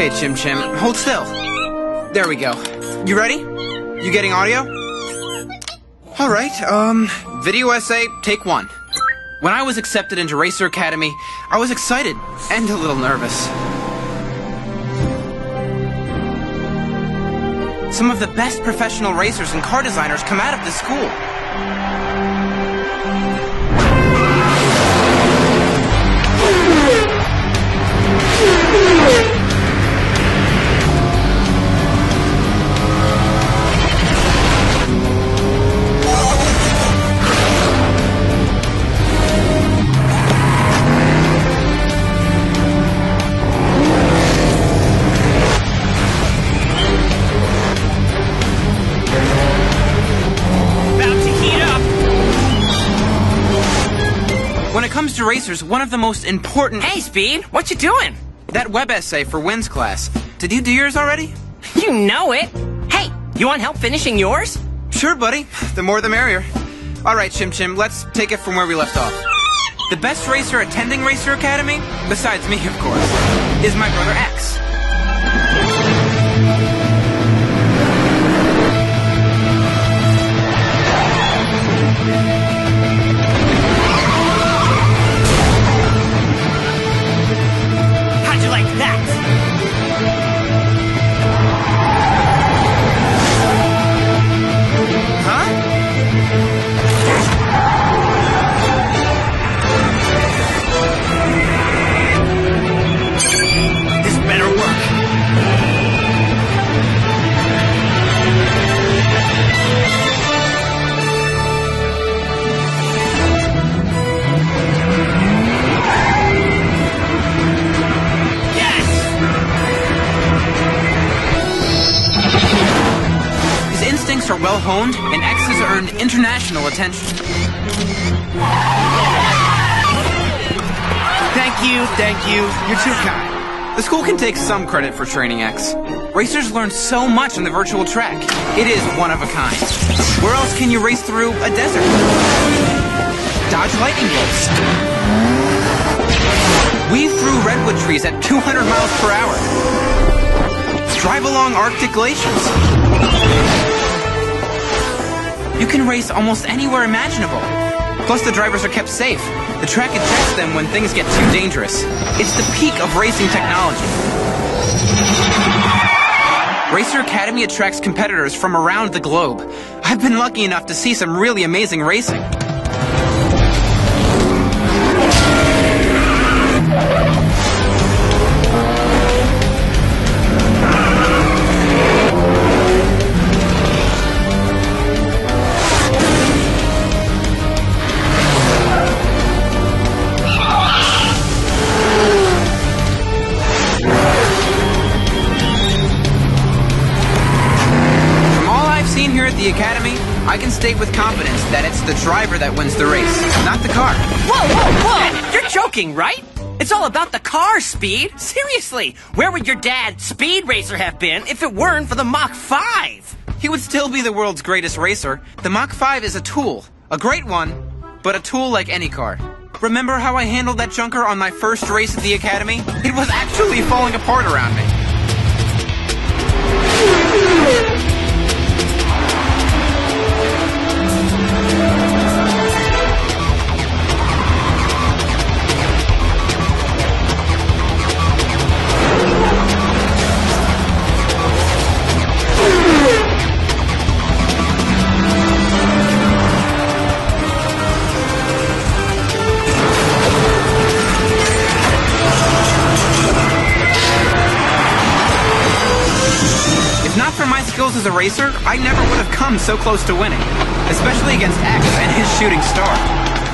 Okay, Chim Chim, hold still. There we go. You ready? You getting audio? Alright, video essay, take 1. When I was accepted into Racer Academy, I was excited and a little nervous. Some of the best professional racers and car designers come out of this school. When it comes to racers, one of the most important... Hey, Speed! What you doing? That web essay for Wynn's class. Did you do yours already? You know it! Hey, you want help finishing yours? Sure, buddy. The more the merrier. Alright, Chim Chim, let's take it from where we left off. The best racer attending Racer Academy, besides me, of course, is my brother X. Are well honed, and X has earned international attention. Thank you. You're too kind. The school can take some credit for training X. Racers learn so much on the virtual track. It is one of a kind. Where else can you race through a desert? Dodge lightning bolts. Weave through redwood trees at 200 miles per hour. Drive along Arctic glaciers. You can race almost anywhere imaginable. Plus, the drivers are kept safe. The track ejects them when things get too dangerous. It's the peak of racing technology. Racer Academy attracts competitors from around the globe. I've been lucky enough to see some really amazing racing. The Academy, I can state with confidence that it's the driver that wins the race, not the car. Whoa! You're joking, right? It's all about the car, Speed. Seriously, where would your dad, Speed Racer, have been if it weren't for the Mach 5? He would still be the world's greatest racer. The Mach 5 is a tool. A great one, but a tool like any car. Remember how I handled that junker on my first race at the Academy? It was actually falling apart around me. As a racer, I never would have come so close to winning, especially against X and his shooting star.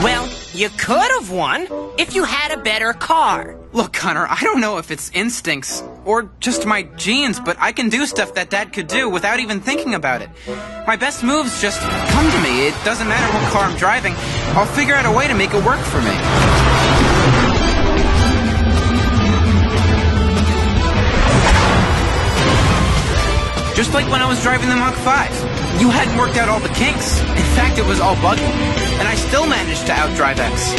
Well, you could have won if you had a better car. Look, Connor, I don't know if it's instincts or just my genes, but I can do stuff that Dad could do without even thinking about it. My best moves just come to me. It doesn't matter what car I'm driving. I'll figure out a way to make it work for me. Just like when I was driving the Mach 5. You hadn't worked out all the kinks. In fact, it was all buggy. And I still managed to outdrive X.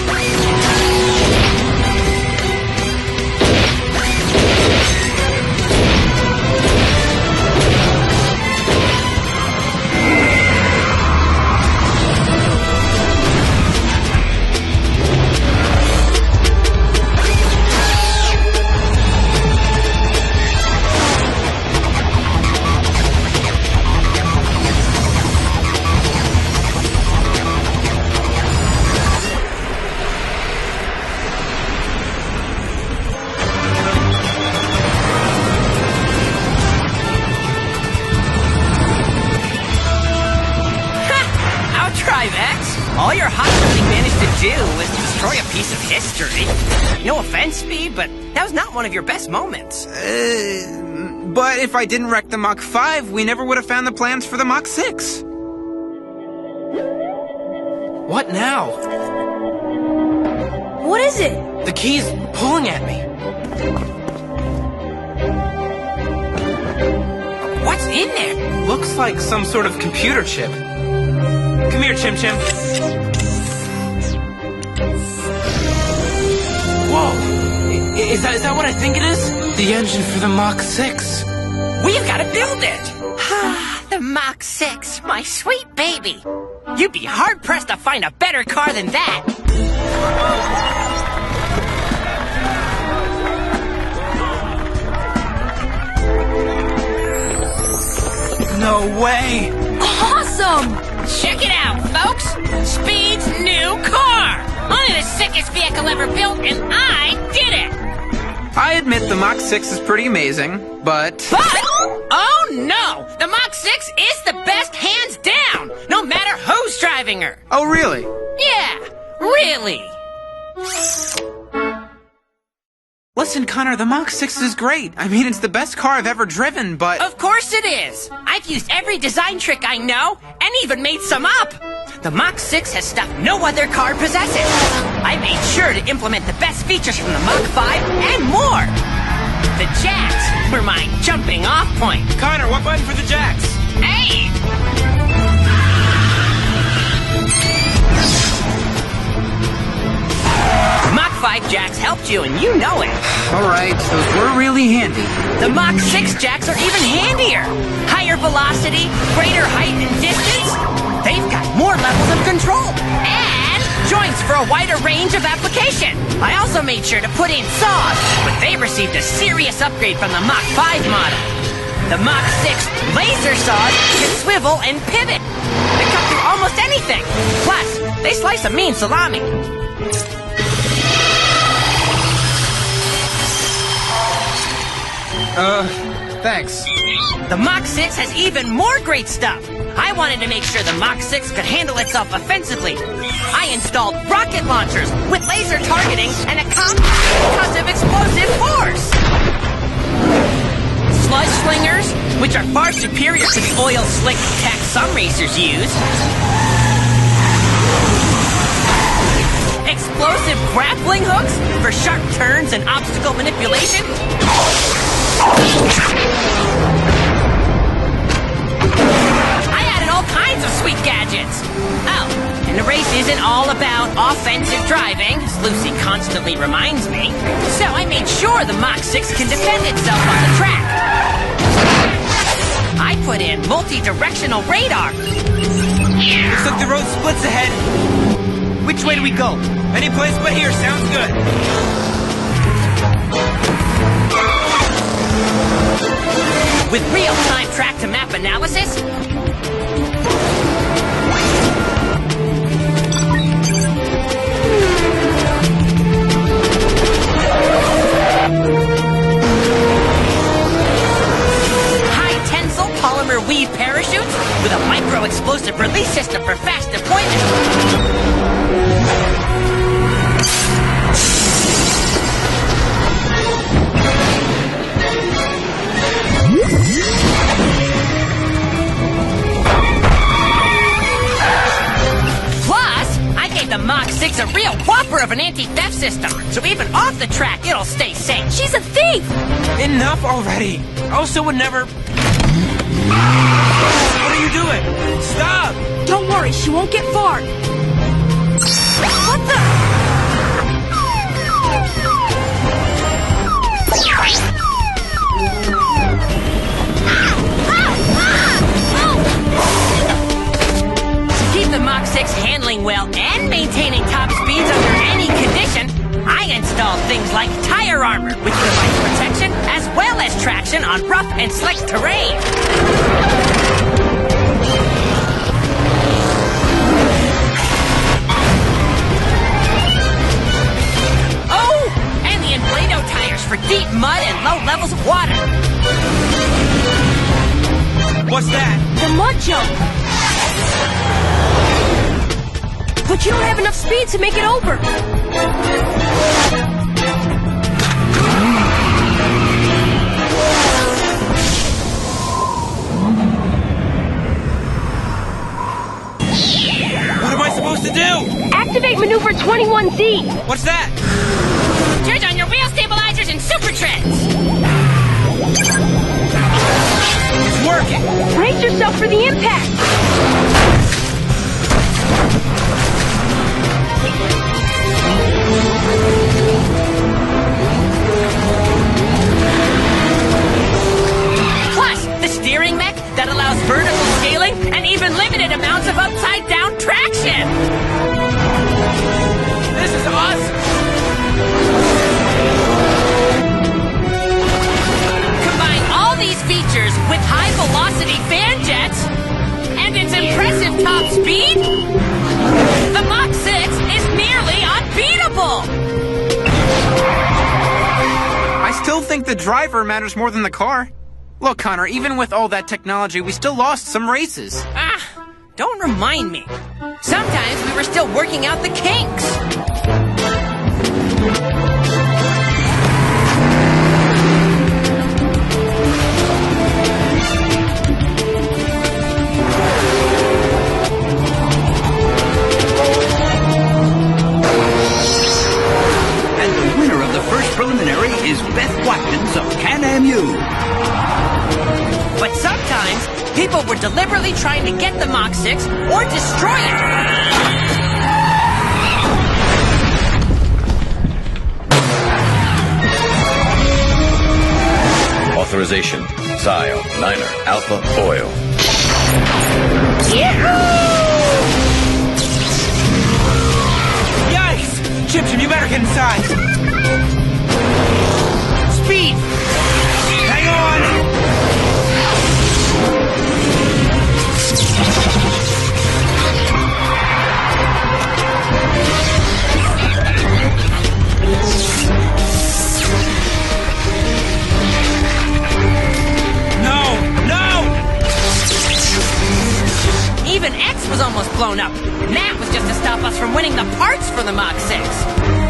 5X, all your hot rodding managed to do was destroy a piece of history. No offense, Speed, but that was not one of your best moments. But if I didn't wreck the Mach 5, we never would have found the plans for the Mach 6. What now? What is it? The key's pulling at me. What's in there? Looks like some sort of computer chip. Come here, Chim Chim. Whoa! Is that what I think it is? The engine for the Mach 6. We've got to build it! The Mach 6, my sweet baby. You'd be hard-pressed to find a better car than that. No way! Awesome! Check it out, folks! Speed's new car! Only the sickest vehicle ever built, and I did it! I admit the Mach 6 is pretty amazing, but... Oh no! The Mach 6 is the best hands down! No matter who's driving her! Oh, really? Yeah, really! Listen, Connor, the Mach 6 is great. I mean, it's the best car I've ever driven, but... Of course it is! I've used every design trick I know, and even made some up! The Mach 6 has stuff no other car possesses! I made sure to implement the best features from the Mach 5 and more! The jacks were my jumping off point! Connor, what button for the jacks? Hey! Mach 5 jacks helped you, and you know it! Alright, those were really handy. The Mach 6 jacks are even handier! Higher velocity, greater height and distance. They've got more levels of control. And joints for a wider range of application. I also made sure to put in saws, but they received a serious upgrade from the Mach 5 model. The Mach 6 laser saws can swivel and pivot. They cut through almost anything. Plus, they slice a mean salami. Thanks. The Mach 6 has even more great stuff. I wanted to make sure the Mach 6 could handle itself offensively. I installed rocket launchers with laser targeting and a concussive explosive force. Sludge slingers, which are far superior to the oil slick tech some racers use. Explosive grappling hooks for sharp turns and obstacle manipulation. I added all kinds of sweet gadgets. Oh, and the race isn't all about offensive driving, as Lucy constantly reminds me. So I made sure the Mach 6 can defend itself on the track. I put in multi-directional radar. Looks like the road splits ahead. Which way do we go? Any place but here sounds good. With real-time track-to-map analysis, high-tensile polymer weave parachutes with a micro-explosive release system for fast deployment. The Mach 6 a real whopper of an anti-theft system, so even off the track, it'll stay safe. She's a thief! Enough already. Also would never... What are you doing? Stop! Don't worry, she won't get far. What the? To keep the Mach 6 handling well and maintaining top speeds under any condition, I installed things like tire armor, which provides protection as well as traction on rough and slick terrain. Oh, and the Inflado tires for deep mud and low levels of water. What's that? The mud jump! but you don't have enough speed to make it over. What am I supposed to do? Activate maneuver 21Z. What's that? Turn on your wheel stabilizers and super treads. It's working. Brace yourself for the impact. Plus, the steering mech that allows vertical scaling and even limited amounts of upside-down traction. This is awesome. Combine all these features with high-velocity fan jets and its impressive top speed, the Mach 6 is nearly unbeatable! I still think the driver matters more than the car. Look, Connor, even with all that technology, we still lost some races. Don't remind me. Sometimes we were still working out the kinks. And the winner of the first preliminary is Beth Watkins of Can-Am U. But sometimes, people were deliberately trying to get the Mach 6 or destroy it. Authorization. Xyle, Niner, Alpha, Oil. Yikes! Chipchip, you better get inside. Speed! Hang on! Even X was almost blown up. And that was just to stop us from winning the parts for the Mach 6.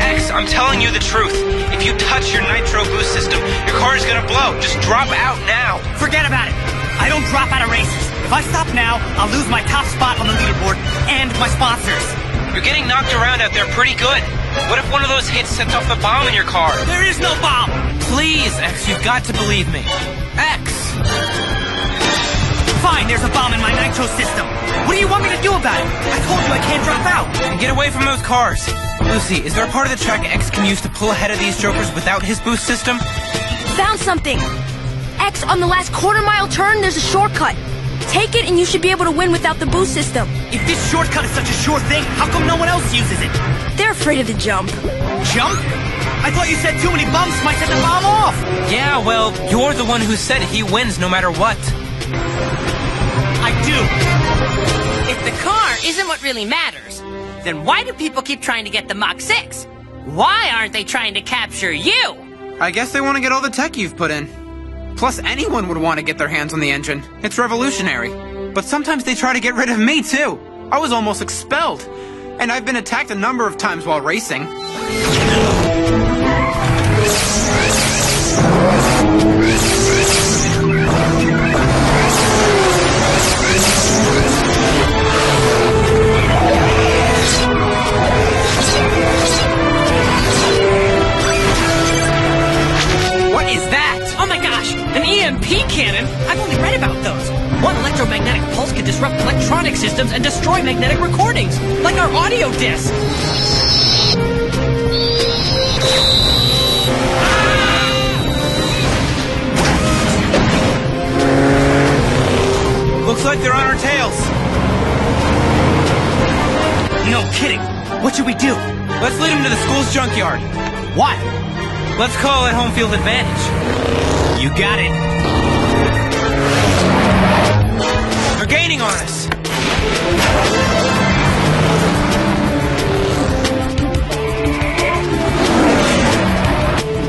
X, I'm telling you the truth. If you touch your nitro boost system, your car is gonna blow. Just drop out now. Forget about it. I don't drop out of races. If I stop now, I'll lose my top spot on the leaderboard and my sponsors. You're getting knocked around out there pretty good. What if one of those hits sets off the bomb in your car? There is no bomb. Please, X, you've got to believe me. X! Fine, there's a bomb in my nitro system. What do you want me to do about it? I told you I can't drop out. And get away from those cars. Lucy, is there a part of the track X can use to pull ahead of these jokers without his boost system? Found something. X, on the last quarter-mile turn, there's a shortcut. Take it and you should be able to win without the boost system. If this shortcut is such a sure thing, how come no one else uses it? They're afraid of the jump. Jump? I thought you said too many bumps might set the bomb off. Yeah, well, you're the one who said he wins no matter what. I do. If the car isn't what really matters, then why do people keep trying to get the Mach 6? Why aren't they trying to capture you? I guess they want to get all the tech you've put in. Plus, anyone would want to get their hands on the engine. It's revolutionary. But sometimes they try to get rid of me, too. I was almost expelled. And I've been attacked a number of times while racing. What is that? Oh my gosh, an EMP cannon? I've only read about those. One electromagnetic pulse can disrupt electronic systems and destroy magnetic recordings, like our audio disc. Looks like they're on our tails. No kidding. What should we do? Let's lead them to the school's junkyard. What? Let's call it home field advantage. You got it. They're gaining on us.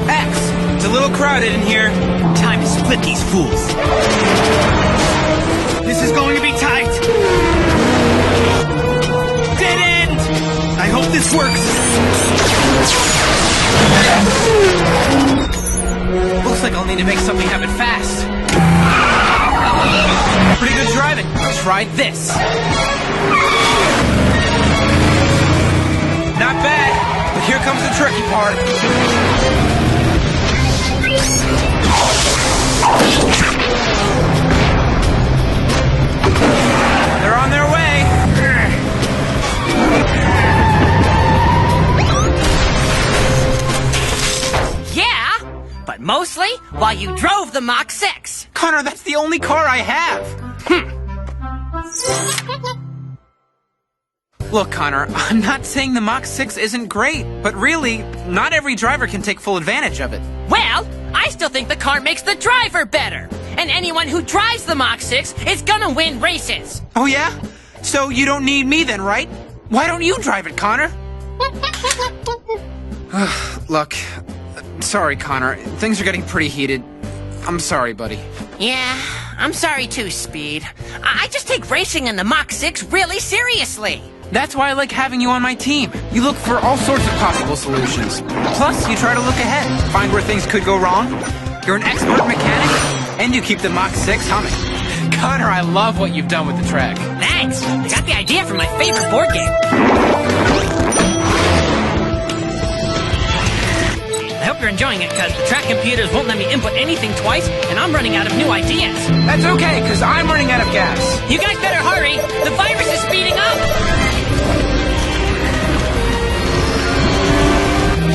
X, it's a little crowded in here. Time to split these fools. This is going to be tight. Dead end! works! Looks like I'll need to make something happen fast. Pretty good driving. Try this. Not bad, but here comes the tricky part. They're on their way. Yeah, but mostly while you drove the Mach 6. Connor, that's the only car I have. Look, Connor, I'm not saying the Mach 6 isn't great, but really, not every driver can take full advantage of it. Well, I still think the car makes the driver better. And anyone who drives the Mach 6 is gonna win races. Oh yeah? So you don't need me then, right? Why don't you drive it, Connor? Look, sorry, Connor. Things are getting pretty heated. I'm sorry, buddy. Yeah, I'm sorry too, Speed. I just take racing in the Mach 6 really seriously. That's why I like having you on my team. You look for all sorts of possible solutions. Plus, you try to look ahead, find where things could go wrong. You're an expert mechanic, and you keep the Mach 6 humming. Connor, I love what you've done with the track. Thanks. I got the idea from my favorite board game. I hope you're enjoying it, because the track computers won't let me input anything twice, and I'm running out of new ideas. That's okay, because I'm running out of gas. You guys better hurry. The virus is speeding up.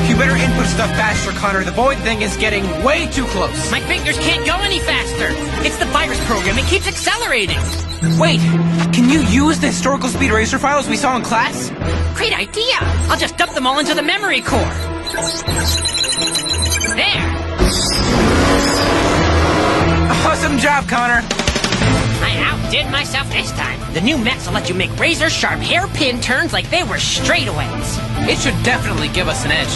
You better input stuff faster, Connor. The Void thing is getting way too close. My fingers can't go any faster. It's the virus program. It keeps accelerating. Wait, can you use the historical speed racer files we saw in class? Great idea. I'll just dump them all into the memory core. There. Awesome job, Connor. I outdid myself this time. The new mechs will let you make razor-sharp hairpin turns like they were straightaways. It should definitely give us an edge.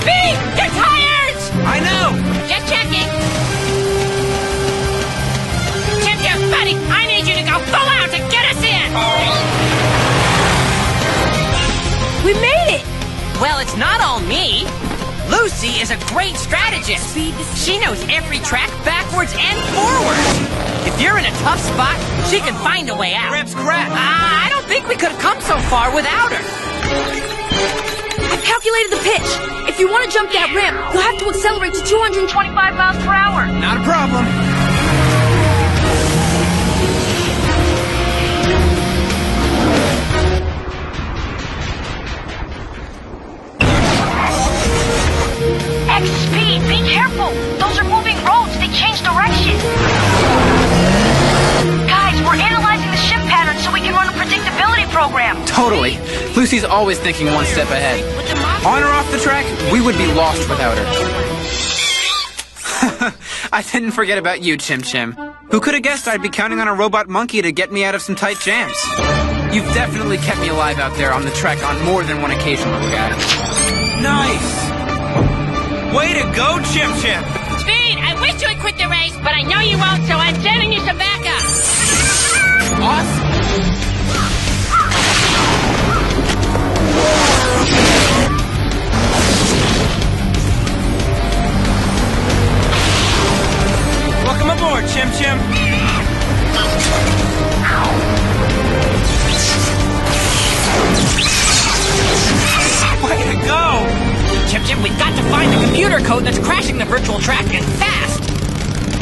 Speed! Your tires! I know! Just checking. Chim, buddy, I need you to go full out to get us in! We made it! Well, it's not all me. Lucy is a great strategist. She knows every track backwards and forwards. If you're in a tough spot, she can find a way out. Crap's crap. I don't think we could have come so far without her. I've calculated the pitch. If you want to jump that ramp, you'll have to accelerate to 225 miles per hour. Not a problem. Speed, be careful! Those are moving roads, they change direction! Guys, we're analyzing the shift pattern so we can run a predictability program! Totally. Lucy's always thinking one step ahead. On or off the track, we would be lost without her. I didn't forget about you, Chim Chim. Who could have guessed I'd be counting on a robot monkey to get me out of some tight jams? You've definitely kept me alive out there on the track on more than one occasion, little guy. Nice! Way to go, Chim Chim! Speed, I wish you would quit the race, but I know you won't, so I'm sending you some backup. Awesome! Welcome aboard, Chim Chim! Way to go! Chim Chim, we've got to find the computer code that's crashing the virtual track, and fast!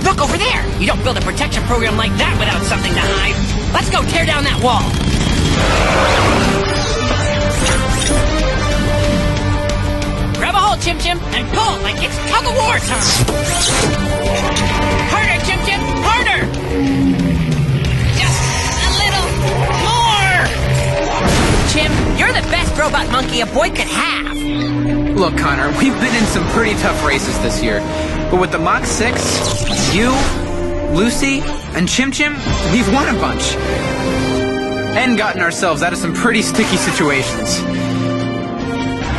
Look over there! You don't build a protection program like that without something to hide. Let's go tear down that wall. Grab a hold, Chim Chim, and pull like it's tug-of-war time! Harder, Chim Chim! Harder! Just a little more! Chim, you're the best robot monkey a boy could have! Look, Connor, we've been in some pretty tough races this year. But with the Mach 6, you, Lucy, and Chim Chim, we've won a bunch. And gotten ourselves out of some pretty sticky situations.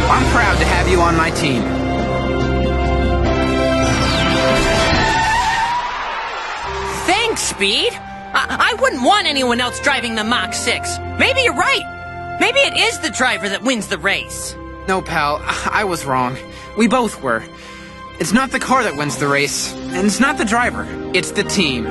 I'm proud to have you on my team. Thanks, Speed! I wouldn't want anyone else driving the Mach 6. Maybe you're right. Maybe it is the driver that wins the race. No, pal, I was wrong. We both were. It's not the car that wins the race, and it's not the driver. It's the team.